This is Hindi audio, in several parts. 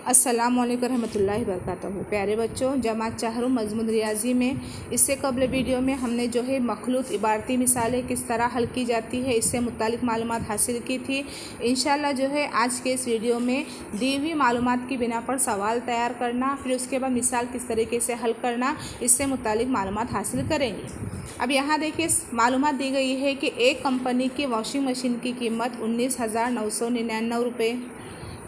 अस्सलामुअलैकुम रहमतुल्लाहि वबरकातुहू। प्यारे बच्चों, जमात चाहरुम मज़मून रियाजी में इससे कबल वीडियो में हमने जो है मखलूत इबारती मिसालें किस तरह हल की जाती है इससे मुतालिक मालूमात हासिल की थी। इंशाल्लाह जो है आज के इस वीडियो में दी हुई मालूमात की बिना पर सवाल तैयार करना, फिर उसके बाद मिसाल किस तरीके से हल करना, इससे मुतालिक मालूमात हासिल करेंगे। अब यहाँ देखिए मालूमात दी गई है कि एक कंपनी की वॉशिंग मशीन की कीमत 19,999 रुपये,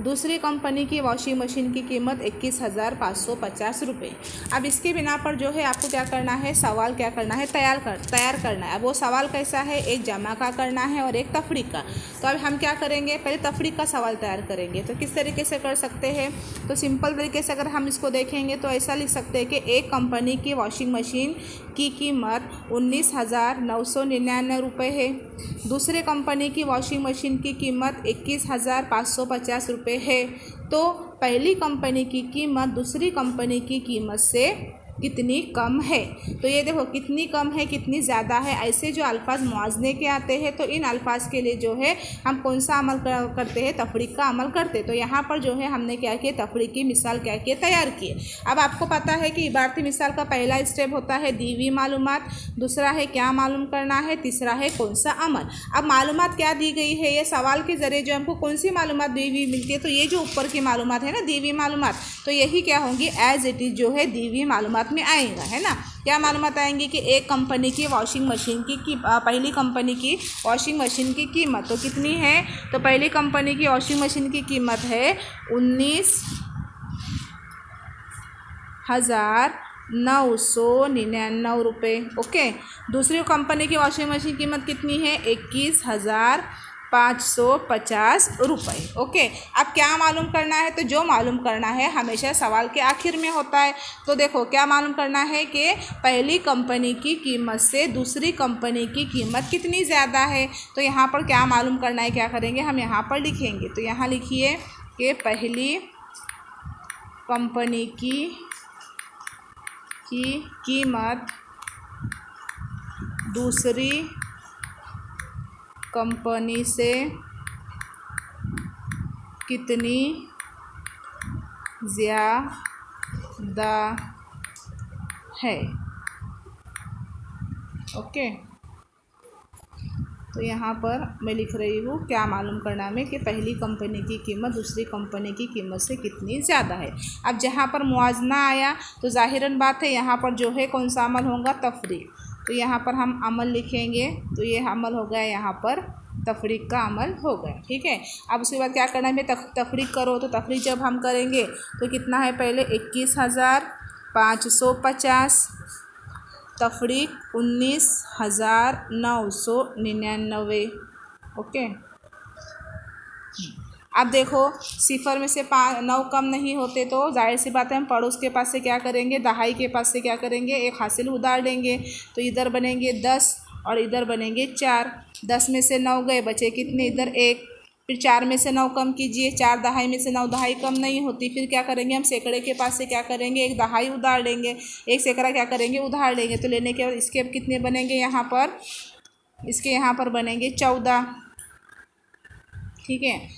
दूसरी कंपनी की वॉशिंग मशीन की कीमत 21,550 रुपये। अब इसके बिना पर जो है आपको क्या करना है, सवाल क्या करना है, तैयार करना है। अब वो सवाल कैसा है, एक जमा का करना है और एक तफरीक का। तो अब हम क्या करेंगे, पहले तफरीक का सवाल तैयार करेंगे। तो किस तरीके से कर सकते हैं, तो सिंपल तरीके से अगर हम इसको देखेंगे तो ऐसा लिख सकते हैं कि एक कंपनी की वॉशिंग मशीन की कीमत 19,999 रुपये है, दूसरे कंपनी की वॉशिंग मशीन की कीमत 21,550 रुपये है। तो पहली कंपनी की कीमत दूसरी कंपनी की कीमत से कितनी कम है। तो ये देखो कितनी कम है, कितनी ज़्यादा है, ऐसे जो अल्फाज मुआवजे के आते हैं तो इन अल्फाज के लिए जो है हम कौन सा अमल करते हैं, तफरीक का अमल करते। तो यहाँ पर जो है हमने क्या किया, तफरीक की मिसाल क्या किए, तैयार किए। अब आपको पता है कि इबारती मिसाल का पहला स्टेप होता है दी हुई मालूमात, दूसरा है क्या मालूम करना है, तीसरा है कौन सा अमल। अब मालूमात क्या दी गई है, ये सवाल के ज़रिए जो हमको कौन सी मालूमात दी हुई मिलती है, तो ये जो ऊपर की मालूमात है ना, दी हुई मालूमात, तो यही क्या होंगी, एज इट इज़ जो है दी हुई मालूमात में आएगा, है ना। क्या मालूमात आएंगी कि एक कंपनी की वॉशिंग मशीन की पहली कंपनी की वॉशिंग मशीन की कीमत तो कितनी है, तो पहली कंपनी की वॉशिंग मशीन की कीमत है 19,999 रुपये। ओके, दूसरी कंपनी की वॉशिंग मशीन की कीमत कितनी है, 21,550 रुपये। ओके, अब क्या मालूम करना है, तो जो मालूम करना है हमेशा सवाल के आखिर में होता है। तो देखो क्या मालूम करना है कि पहली कंपनी की कीमत से दूसरी कंपनी की कीमत कितनी ज़्यादा है। तो यहाँ पर क्या मालूम करना है, क्या करेंगे, हम यहाँ पर लिखेंगे। तो यहाँ लिखिए कि पहली कंपनी की कीमत दूसरी कंपनी से कितनी ज़्यादा है। ओके, तो यहाँ पर मैं लिख रही हूँ क्या मालूम करना में कि पहली कंपनी की कीमत दूसरी कंपनी की कीमत से कितनी ज़्यादा है। अब जहाँ पर मुआवजा आया तो ज़ाहिरन बात है यहाँ पर जो है कौन सा अमल होगा, तफरीक। तो यहाँ पर हम अमल लिखेंगे, तो ये अमल हो गया, यहाँ पर तफरीक का अमल हो गया। ठीक है, अब उसके बाद क्या करना है, तफरीक करो। तो तफरीक जब हम करेंगे तो कितना है, पहले 21,550 तफरीक 19,999। ओके, अब देखो सिफर में से 9 कम नहीं होते तो जाहिर सी बात है हम पड़ोस के पास से क्या करेंगे, दहाई के पास से क्या करेंगे, एक हासिल उधार लेंगे। तो इधर बनेंगे 10 और इधर बनेंगे 4। 10 में से 9 गए, बचे कितने, इधर 1। फिर 4 में से 9 कम कीजिए, 4 दहाई में से 9 दहाई कम नहीं होती। फिर क्या करेंगे, हम सैकड़े के पास से क्या करेंगे, एक दहाई उधार लेंगे, एक सैकड़ा क्या करेंगे, उधार लेंगे। तो लेने के बाद इसके अब कितने बनेंगे, यहाँ पर इसके यहाँ पर बनेंगे 14। ठीक है,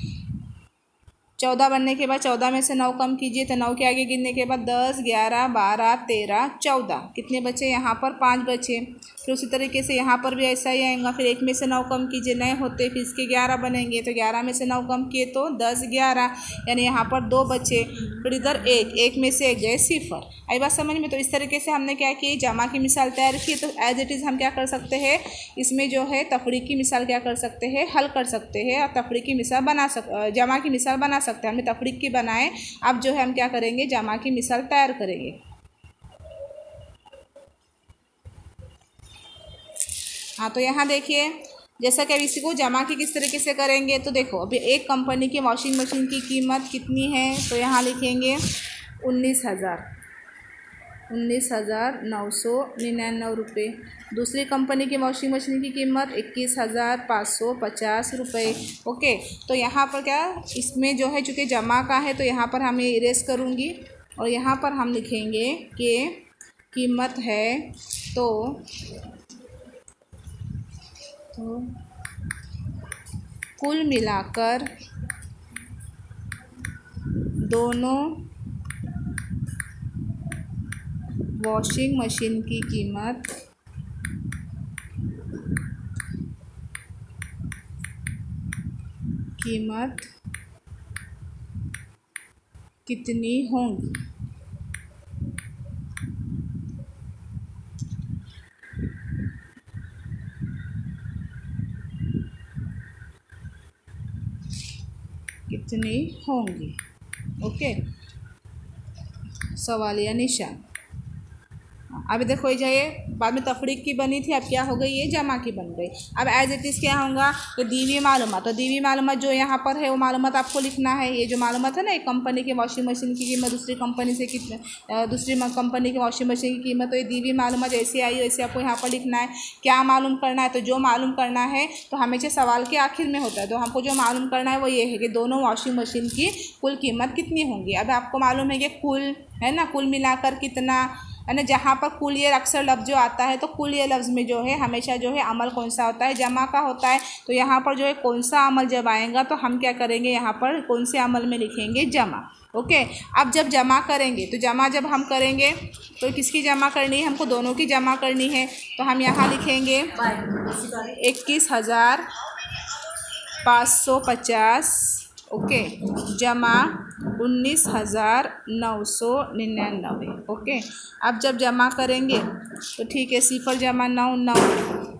14 बनने के बाद 14 में से 9 कम कीजिए, तो 9 के आगे गिनने के बाद 10, 11, 12, 13, 14 कितने बचे, यहाँ पर 5 बचे। फिर उसी तरीके से यहाँ पर भी ऐसा ही आएगा। फिर 1 में से 9 कम कीजिए, नए होते, फिर इसके 11 बनेंगे। तो 11 में से 9 कम किए तो 10, 11, यानी यहाँ पर 2 बचे। फिर इधर 1 में से 1 गए, सिफर। आई बात समझ में। तो इस तरीके से हमने क्या की, जमा की मिसाल तैयार की। तो एज इट इज़ हम क्या कर सकते हैं, इसमें जो है तफरीक की मिसाल क्या कर सकते हैं, हल कर सकते हैं, और तफरीक की मिसाल जमा की मिसाल बना सकते हैं। हमने तफरीक की बनाए, अब जो है हम क्या करेंगे, जमा की मिसाल तैयार करेंगे। हाँ, तो यहाँ देखिए जैसा कि अब इसी को जमा की किस तरीके से करेंगे। तो देखो अभी एक कंपनी की वॉशिंग मशीन की कीमत कितनी है, तो यहाँ लिखेंगे 19,999 रुपये। दूसरी कंपनी की वॉशिंग मशीन की कीमत 21,550 रुपये। ओके, तो यहाँ पर क्या, इसमें जो है चूँकि जमा का है तो यहाँ पर हम ये इरेज करूँगी और यहाँ पर हम लिखेंगे कि कीमत है तो कुल मिलाकर दोनों वॉशिंग मशीन की कीमत कितनी होंगी। कितनी होंगी। ओके, सवालिया निशान। अब देखो ये बाद में तफरीक की बनी थी, अब क्या हो गई, ये जमा की बन गई। अब एज इट इज़ क्या होगा कि दीवी मालूमात, तो दीवी मालूमात जो यहाँ पर है वो मालूमात आपको लिखना है। ये जो मालूमात है ना, एक कंपनी की वॉशिंग मशीन की कीमत दूसरी कंपनी से कितने, दूसरी कंपनी की वॉशिंग मशीन की कीमत, तो ये दीवी मालूमात जैसे आई वैसे आपको यहाँ पर लिखना है। क्या मालूम करना है, तो जो मालूम करना है तो हमेशा सवाल के आखिर में होता है। तो हमको जो मालूम करना है वो ये है कि दोनों वॉशिंग मशीन की कुल कीमत कितनी होंगी। अब आपको मालूम है कि कुल है ना, कुल मिलाकर कितना है ना। जहाँ पर कुल ये अक्सर लफ्ज़ जो आता है, तो कुल ये लफ्ज़ में जो है हमेशा जो है अमल कौन सा होता है, जमा का होता है। तो यहाँ पर जो है कौन सा अमल जब आएगा तो हम क्या करेंगे, यहाँ पर कौन से अमल में लिखेंगे, जमा। ओके, अब जब जमा करेंगे तो जमा जब हम करेंगे तो किसकी जमा करनी है, हमको दोनों की जमा करनी है। तो हम यहाँ लिखेंगे 21,550 ओके, जमा 19,999। ओके, अब जब जमा करेंगे तो ठीक है, 0 जमा 9 9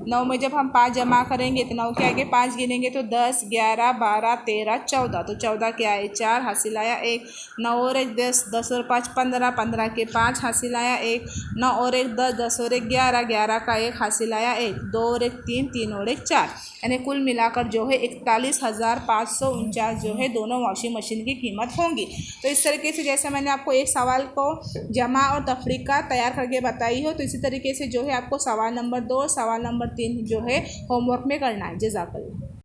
9 में जब हम 5 जमा करेंगे तो 9 के आगे 5 गिनेंगे तो 10 11 12 13 14, तो 14 के आए 4 हासिल आया 1, 9 और 1 10, 10 और 5 15, 15 के 5 हासिल आया 1, 9 और 1 10, 10 और 1 11, 11 का 1 हासिल आया 1, 2 और 1 3, 3 और 1 4, यानी कुल मिलाकर जो है 41,549 जो है दोनों वॉशिंग मशीन की कीमत होंगी। तो इस तरीके से जैसे मैंने आपको एक सवाल को जमा और तफरीक का तैयार करके बताई हो, तो इसी तरीके से जो है आपको सवाल नंबर 2 और सवाल नंबर 3 जो है होमवर्क में करना है। जज़ाकल्लाह।